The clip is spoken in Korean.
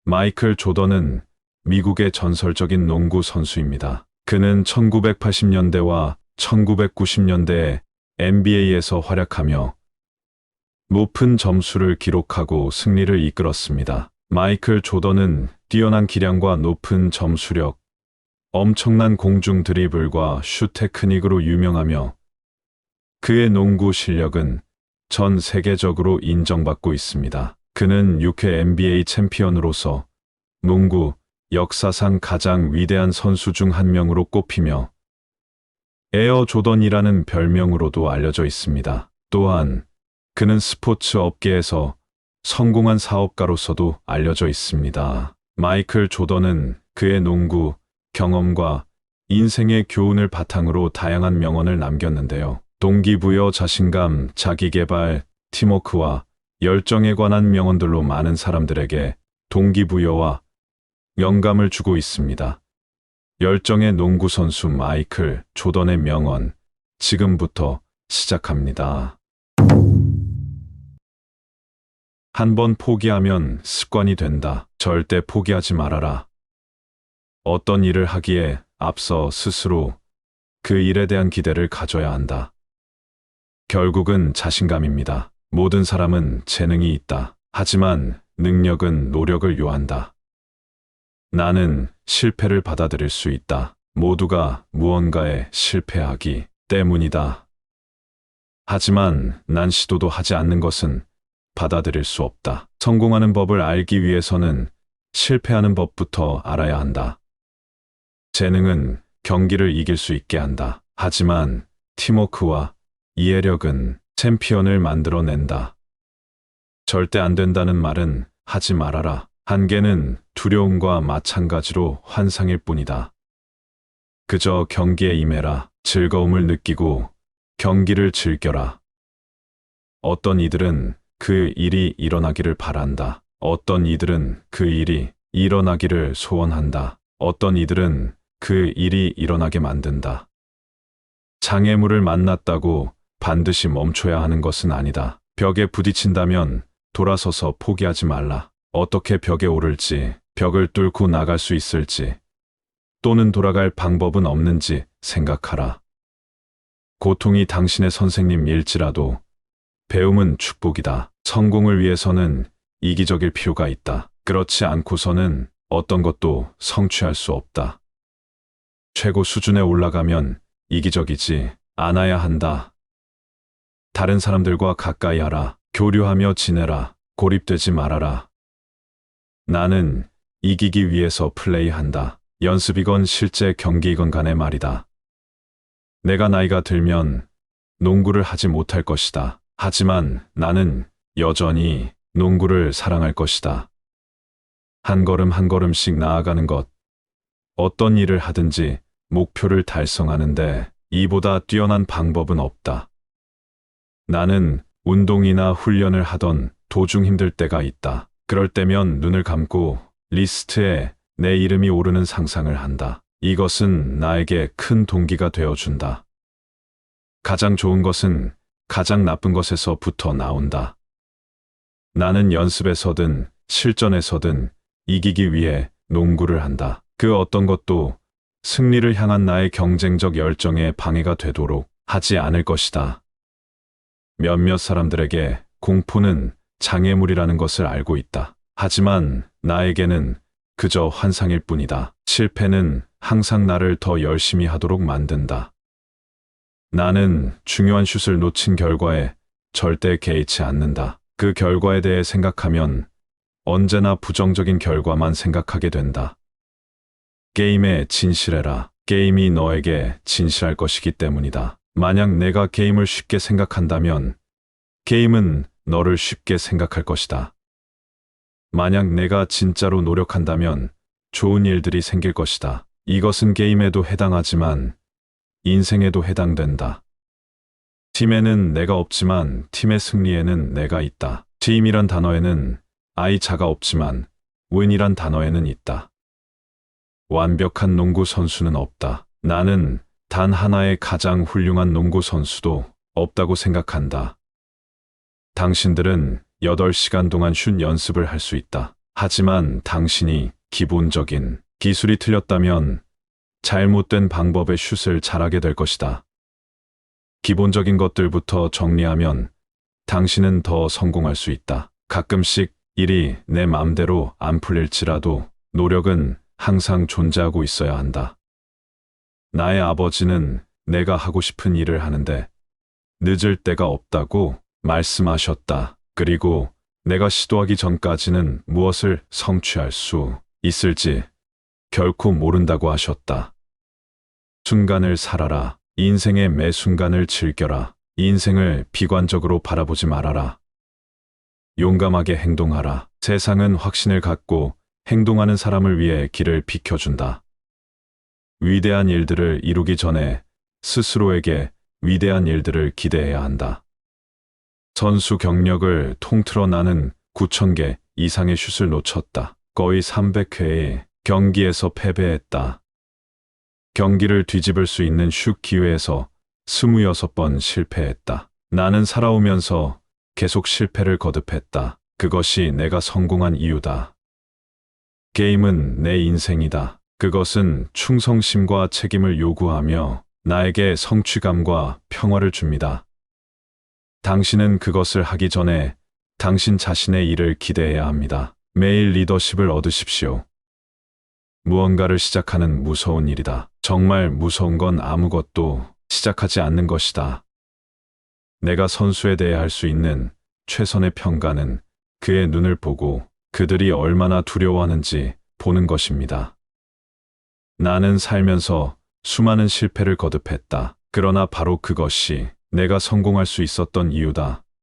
마이클 조던은 미국의 전설적인 농구 선수입니다. 그는 1980년대와 1990년대에 NBA에서 활약하며 높은 점수를 기록하고 승리를 이끌었습니다. 마이클 조던은 뛰어난 기량과 높은 점수력, 엄청난 공중 드리블과 슛 테크닉으로 유명하며 그의 농구 실력은 전 세계적으로 인정받고 있습니다. 그는 6회 NBA 챔피언으로서 농구 역사상 가장 위대한 선수 중 한 명으로 꼽히며 에어 조던이라는 별명으로도 알려져 있습니다. 또한 그는 스포츠 업계에서 성공한 사업가로서도 알려져 있습니다. 마이클 조던은 그의 농구 경험과 인생의 교훈을 바탕으로 다양한 명언을 남겼는데요. 동기부여, 자신감, 자기개발, 팀워크와 열정에 관한 명언들로 많은 사람들에게 동기부여와 영감을 주고 있습니다. 열정의 농구 선수 마이클 조던의 명언, 지금부터 시작합니다. 한 번 포기하면 습관이 된다. 절대 포기하지 말아라. 어떤 일을 하기에 앞서 스스로 그 일에 대한 기대를 가져야 한다. 결국은 자신감입니다. 모든 사람은 재능이 있다. 하지만 능력은 노력을 요한다. 나는 실패를 받아들일 수 있다. 모두가 무언가에 실패하기 때문이다. 하지만 난 시도도 하지 않는 것은 받아들일 수 없다. 성공하는 법을 알기 위해서는 실패하는 법부터 알아야 한다. 재능은 경기를 이길 수 있게 한다. 하지만 팀워크와 이해력은 챔피언을 만들어낸다. 절대 안 된다는 말은 하지 말아라. 한계는 두려움과 마찬가지로 환상일 뿐이다. 그저 경기에 임해라. 즐거움을 느끼고 경기를 즐겨라. 어떤 이들은 그 일이 일어나기를 바란다. 어떤 이들은 그 일이 일어나기를 소원한다. 어떤 이들은 그 일이 일어나게 만든다. 장애물을 만났다고 반드시 멈춰야 하는 것은 아니다. 벽에 부딪힌다면 돌아서서 포기하지 말라. 어떻게 벽에 오를지, 벽을 뚫고 나갈 수 있을지, 또는 돌아갈 방법은 없는지 생각하라. 고통이 당신의 선생님일지라도 배움은 축복이다. 성공을 위해서는 이기적일 필요가 있다. 그렇지 않고서는 어떤 것도 성취할 수 없다. 최고 수준에 올라가면 이기적이지 않아야 한다. 다른 사람들과 가까이 하라. 교류하며 지내라. 고립되지 말아라. 나는 이기기 위해서 플레이한다. 연습이건 실제 경기이건 간의 말이다. 내가 나이가 들면 농구를 하지 못할 것이다. 하지만 나는 여전히 농구를 사랑할 것이다. 한 걸음 한 걸음씩 나아가는 것. 어떤 일을 하든지 목표를 달성하는데 이보다 뛰어난 방법은 없다. 나는 운동이나 훈련을 하던 도중 힘들 때가 있다. 그럴 때면 눈을 감고 리스트에 내 이름이 오르는 상상을 한다. 이것은 나에게 큰 동기가 되어준다. 가장 좋은 것은 가장 나쁜 것에서부터 나온다. 나는 연습에서든 실전에서든 이기기 위해 농구를 한다. 그 어떤 것도 승리를 향한 나의 경쟁적 열정에 방해가 되도록 하지 않을 것이다. 몇몇 사람들에게 공포는 장애물이라는 것을 알고 있다. 하지만 나에게는 그저 환상일 뿐이다. 실패는 항상 나를 더 열심히 하도록 만든다. 나는 중요한 슛을 놓친 결과에 절대 개의치 않는다. 그 결과에 대해 생각하면 언제나 부정적인 결과만 생각하게 된다. 게임에 진실해라. 게임이 너에게 진실할 것이기 때문이다. 만약 내가 게임을 쉽게 생각한다면 게임은 너를 쉽게 생각할 것이다. 만약 내가 진짜로 노력한다면 좋은 일들이 생길 것이다. 이것은 게임에도 해당하지만 인생에도 해당된다. 팀에는 내가 없지만 팀의 승리에는 내가 있다. 팀이란 단어에는 I자가 없지만 win이란 단어에는 있다. 완벽한 농구 선수는 없다. 나는 단 하나의 가장 훌륭한 농구 선수도 없다고 생각한다. 당신들은 8시간 동안 슛 연습을 할 수 있다. 하지만 당신이 기본적인 기술이 틀렸다면 잘못된 방법의 슛을 잘하게 될 것이다. 기본적인 것들부터 정리하면 당신은 더 성공할 수 있다. 가끔씩 일이 내 맘대로 안 풀릴지라도 노력은 항상 존재하고 있어야 한다. 나의 아버지는 내가 하고 싶은 일을 하는데 늦을 때가 없다고 말씀하셨다. 그리고 내가 시도하기 전까지는 무엇을 성취할 수 있을지 결코 모른다고 하셨다. 순간을 살아라. 인생의 매 순간을 즐겨라. 인생을 비관적으로 바라보지 말아라. 용감하게 행동하라. 세상은 확신을 갖고 행동하는 사람을 위해 길을 비켜준다. 위대한 일들을 이루기 전에 스스로에게 위대한 일들을 기대해야 한다. 선수 경력을 통틀어 나는 9,000개 이상의 슛을 놓쳤다. 거의 300회의 경기에서 패배했다. 경기를 뒤집을 수 있는 슛 기회에서 26번 실패했다. 나는 살아오면서 계속 실패를 거듭했다. 그것이 내가 성공한 이유다. 게임은 내 인생이다. 그것은 충성심과 책임을 요구하며 나에게 성취감과 평화를 줍니다. 당신은 그것을 하기 전에 당신 자신의 일을 기대해야 합니다. 매일 리더십을 얻으십시오. 무언가를 시작하는 무서운 일이다. 정말 무서운 건 아무것도 시작하지 않는 것이다. 내가 선수에 대해 할 수 있는 최선의 평가는 그의 눈을 보고 그들이 얼마나 두려워하는지 보는 것입니다. 나는 살면서 수많은 실패를 거듭했다. 그러나 바로 그것이 내가 성공할 수 있었던 이유다.